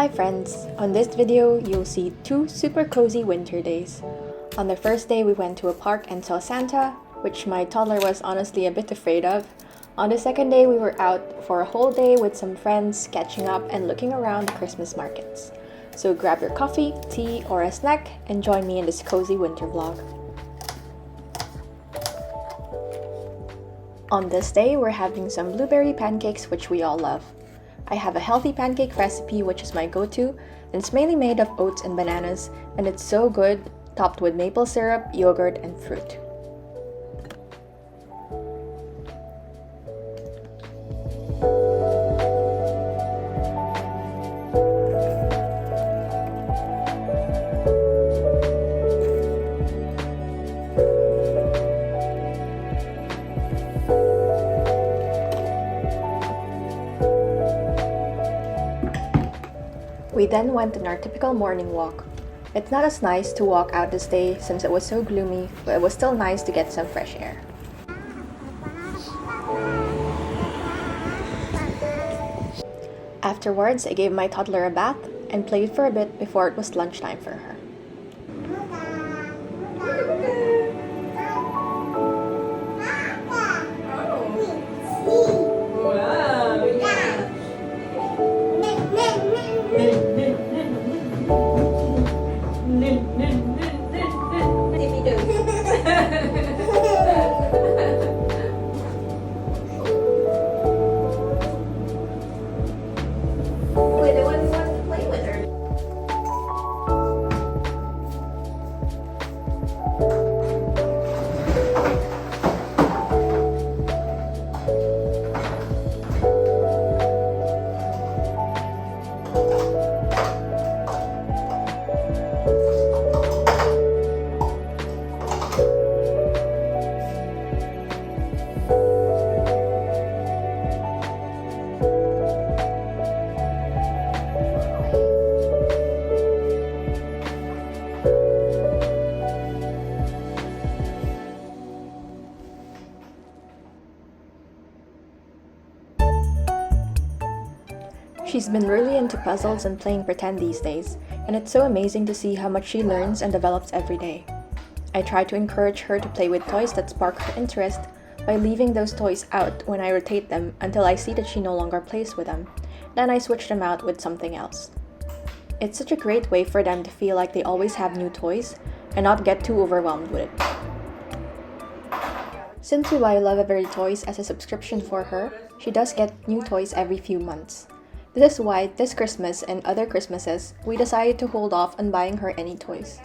Hi friends! On this video, you'll see two super cozy winter days. On the first day, we went to a park and saw Santa, which my toddler was honestly a bit afraid of. On the second day, we were out for a whole day with some friends, catching up and looking around the Christmas markets. So grab your coffee, tea, or a snack and join me in this cozy winter vlog. On this day, we're having some blueberry pancakes, which we all love. I have a healthy pancake recipe which is my go-to, and it's mainly made of oats and bananas, and it's so good, topped with maple syrup, yogurt, and fruit. We then went on our typical morning walk. It's not as nice to walk out this day since it was so gloomy, but it was still nice to get some fresh air. Afterwards, I gave my toddler a bath and played for a bit before it was lunchtime for her. She's been really into puzzles and playing pretend these days, and it's so amazing to see how much she learns and develops every day. I try to encourage her to play with toys that spark her interest by leaving those toys out when I rotate them until I see that she no longer plays with them. Then I switch them out with something else. It's such a great way for them to feel like they always have new toys and not get too overwhelmed with it. Since we buy Lovevery toys as a subscription for her, she does get new toys every few months. This is why this Christmas and other Christmases, we decided to hold off on buying her any toys.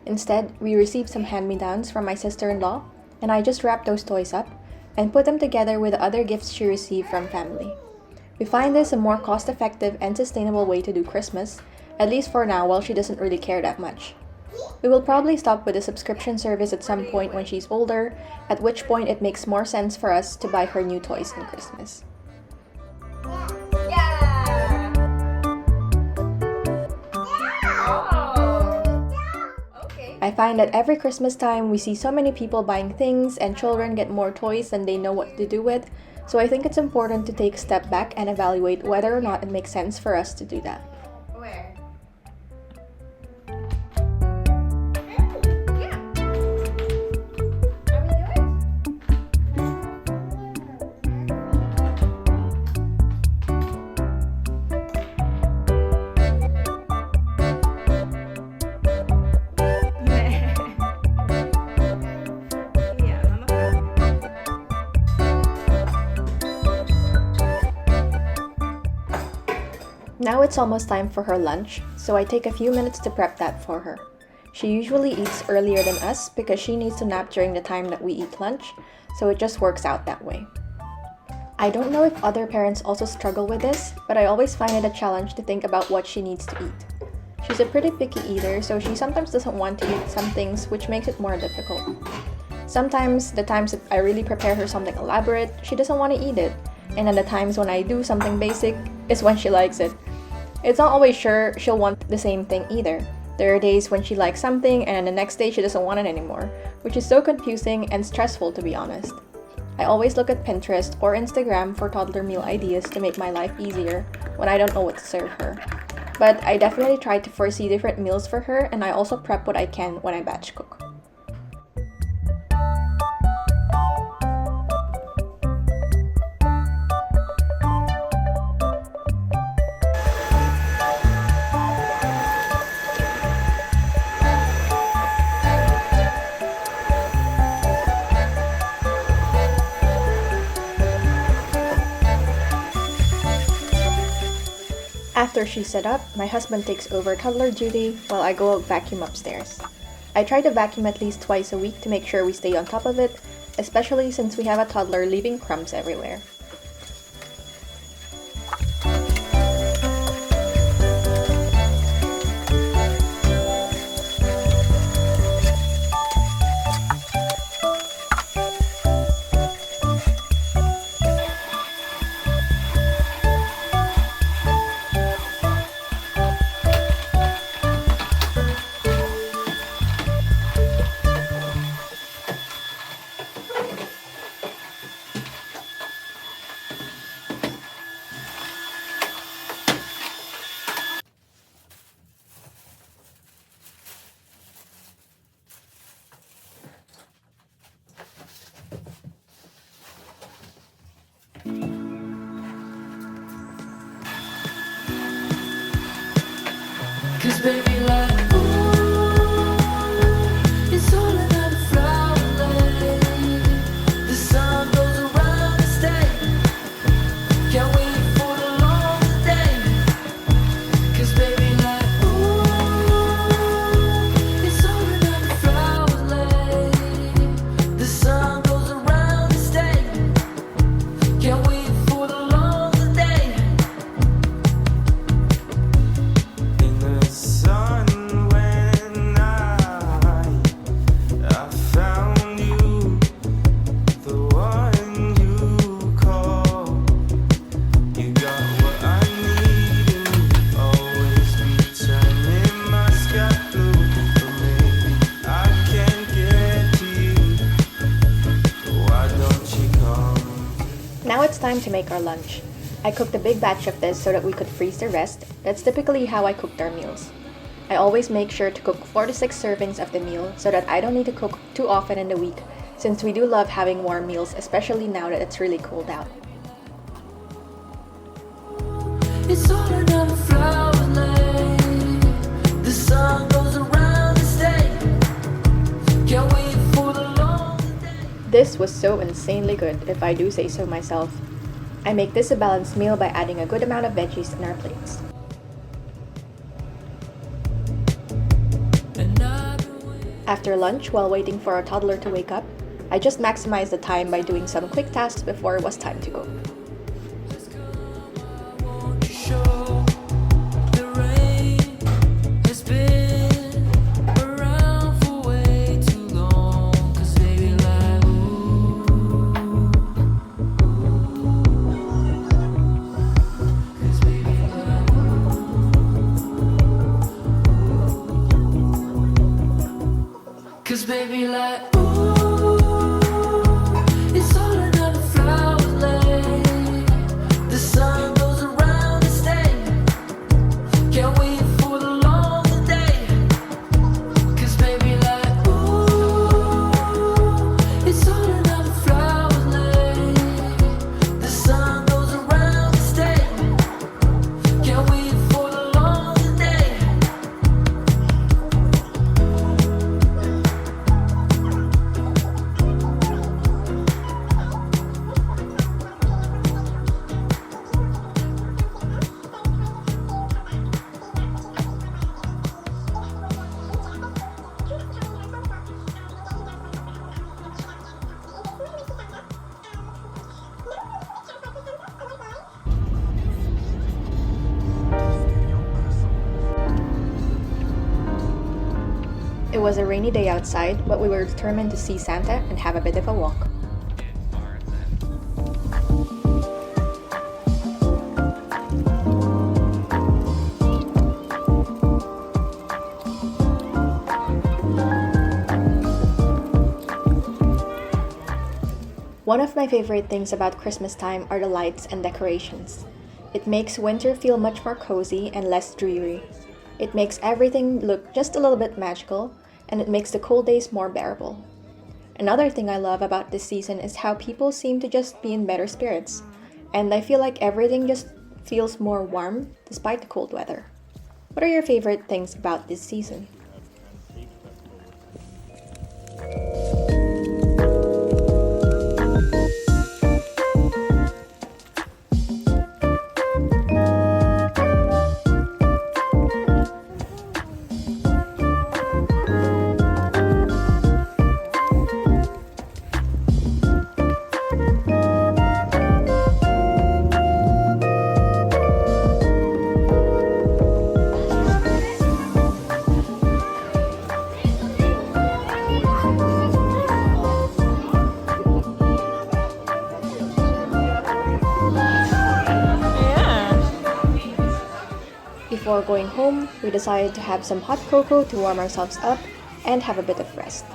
Instead, we received some hand-me-downs from my sister-in-law, and I just wrapped those toys up and put them together with the other gifts she received from family. We find this a more cost-effective and sustainable way to do Christmas, at least for now while she doesn't really care that much. We will probably stop with the subscription service at some point when she's older, at which point it makes more sense for us to buy her new toys in Christmas. I find that every Christmas time we see so many people buying things and children get more toys than they know what to do with, so I think it's important to take a step back and evaluate whether or not it makes sense for us to do that. Where? Now it's almost time for her lunch, so I take a few minutes to prep that for her. She usually eats earlier than us because she needs to nap during the time that we eat lunch, so it just works out that way. I don't know if other parents also struggle with this, but I always find it a challenge to think about what she needs to eat. She's a pretty picky eater, so she sometimes doesn't want to eat some things, which makes it more difficult. Sometimes, the times that I really prepare her something elaborate, she doesn't want to eat it, and then the times when I do something basic is when she likes it. It's not always sure she'll want the same thing either. There are days when she likes something and the next day she doesn't want it anymore, which is so confusing and stressful to be honest. I always look at Pinterest or Instagram for toddler meal ideas to make my life easier when I don't know what to serve her. But I definitely try to foresee different meals for her, and I also prep what I can when I batch cook. After she's set up, my husband takes over toddler duty while I go vacuum upstairs. I try to vacuum at least twice a week to make sure we stay on top of it, especially since we have a toddler leaving crumbs everywhere. Cause baby like ooh, it's all another flower lane. The sun goes around and stays. Can't wait for the long day. Cause baby like ooh, it's all another flower lane. The sun goes around and stays. Can't wait for the long day. In the sun when I found you, the one you call. You got what I need and you always be turning my sky blue. But maybe I can't get to you. Why don't you come? Now it's time to make our lunch. I cooked a big batch of this so that we could freeze the rest. That's typically how I cooked our meals. I always make sure to cook 4 to 6 servings of the meal so that I don't need to cook too often in the week, since we do love having warm meals, especially now that it's really cold out. It's all another flower lane. The sun goes around and stays. Can't wait for the long day. This was so insanely good, if I do say so myself. I make this a balanced meal by adding a good amount of veggies in our plates. After lunch, while waiting for our toddler to wake up, I just maximized the time by doing some quick tasks before it was time to go. Won't you show the rain has been around for way too long? Cause baby like ooh. Cause baby like ooh. Cause baby like ooh, it's all another flower lane. The sun goes around and stays. Can't wait for the long day. Cause baby like ooh, it's all another flower lane. The sun goes around and stays. Can't wait for the long day. It was a rainy day outside, but we were determined to see Santa and have a bit of a walk. One of my favorite things about Christmas time are the lights and decorations. It makes winter feel much more cozy and less dreary. It makes everything look just a little bit magical, and it makes the cold days more bearable. Another thing I love about this season is how people seem to just be in better spirits, and I feel like everything just feels more warm despite the cold weather. What are your favorite things about this season? Before going home, we decided to have some hot cocoa to warm ourselves up and have a bit of rest.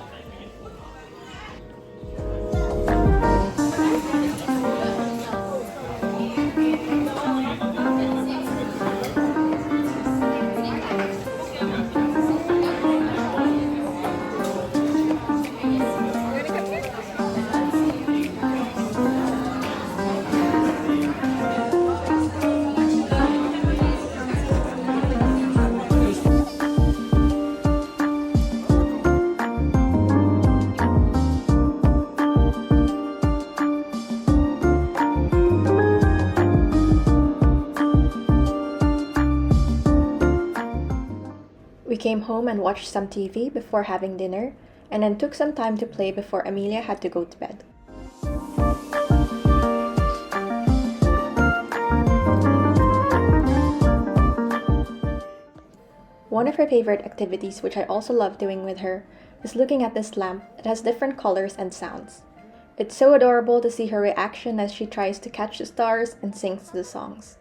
We came home and watched some TV before having dinner, and then took some time to play before Amelia had to go to bed. One of her favorite activities, which I also love doing with her, is looking at this lamp that has different colors and sounds. It's so adorable to see her reaction as she tries to catch the stars and sings the songs.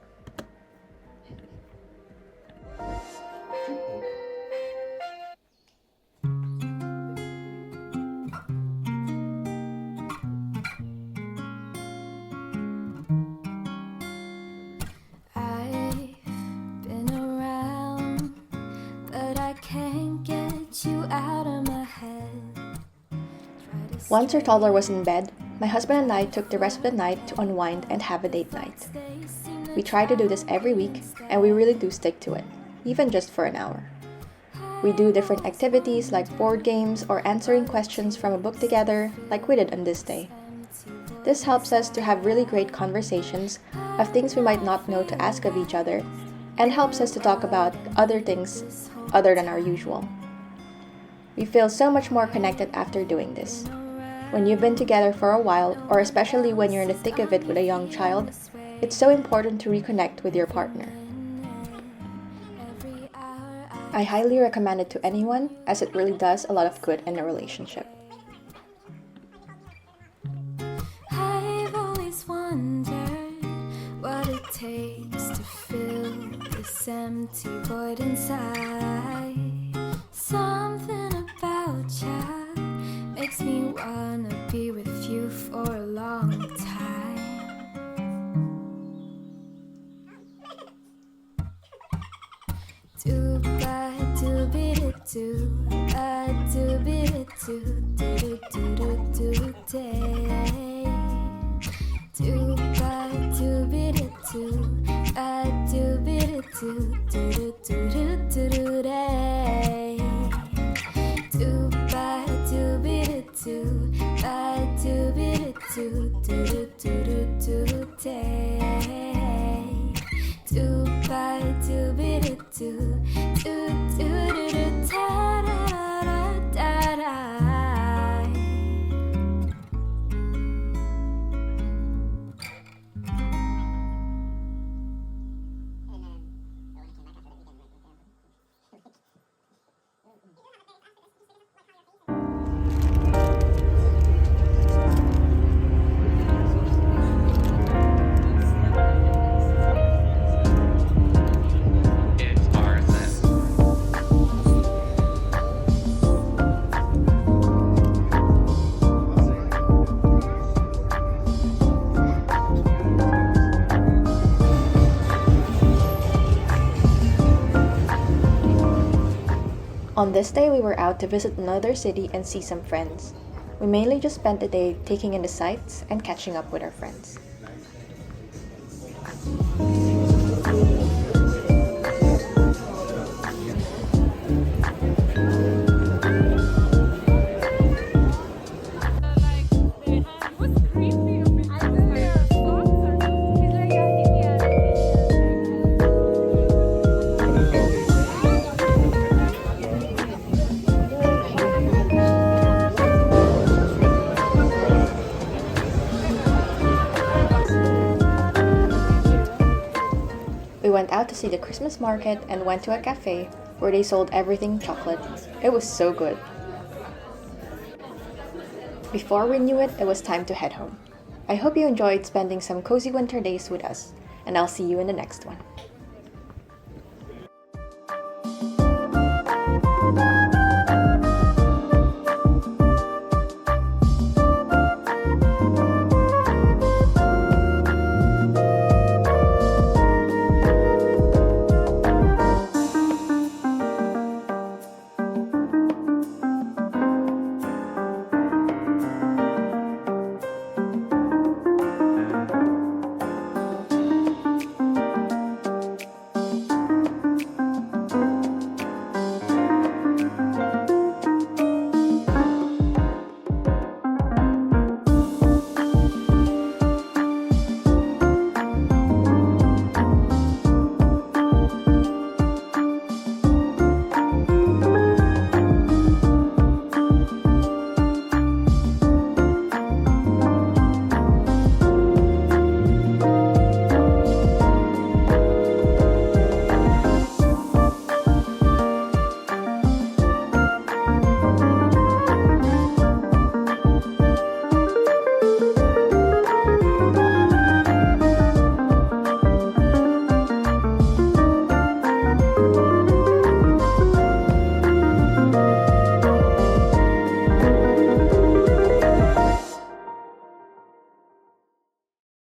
Once our toddler was in bed, my husband and I took the rest of the night to unwind and have a date night. We try to do this every week, and we really do stick to it, even just for an hour. We do different activities like board games or answering questions from a book together, like we did on this day. This helps us to have really great conversations of things we might not know to ask of each other, and helps us to talk about other things other than our usual. We feel so much more connected after doing this. When you've been together for a while, or especially when you're in the thick of it with a young child, it's so important to reconnect with your partner. I highly recommend it to anyone, as it really does a lot of good in a relationship. I've always wondered what it takes to fill this empty void inside. Something about you makes me wanna be with you for a long time. Do ba do be do ba do be do do do do do day. Do ba do be do ba do be do do do do do do day. Do ba do be do ba do be do do do do do day. Do ba do be do do do do do da da da da. On this day, we were out to visit another city and see some friends. We mainly just spent the day taking in the sights and catching up with our friends. We went out to see the Christmas market and went to a cafe where they sold everything chocolate. It was so good. Before we knew it, it was time to head home. I hope you enjoyed spending some cozy winter days with us, and I'll see you in the next one.